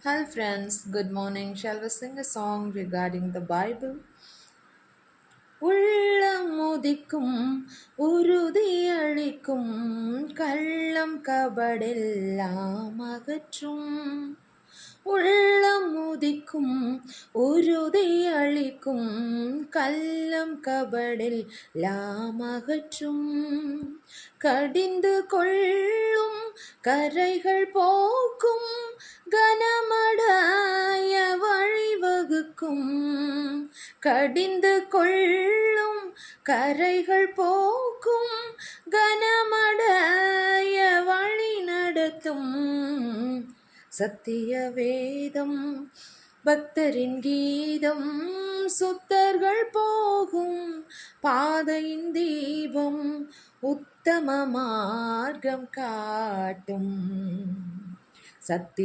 Hi friends, good morning. Shall we sing a song regarding the Bible? உள்ளமுதிக்கும் உறுதியளிக்கும் கள்ளம் கபடெல்லாம் அகற்றும் உள்ளமுதிக்கும் உறுதியளிக்கும் கள்ளம் கபடெல்லாம் அகற்றும் கடிந்து கொள்ளும் கரைகள் போக்கும் கனமடைய வழிவகுக்கும் கடிந்து கொள்ளும் கரைகள் போக்கும் கனமடைய வழி நடத்தும் சத்திய வேதம் பக்தரின் கீதம் சுத்தர்கள் போகும் பாதையின் தீபம் உத்தம மார்க்கம் காட்டும் சத்திய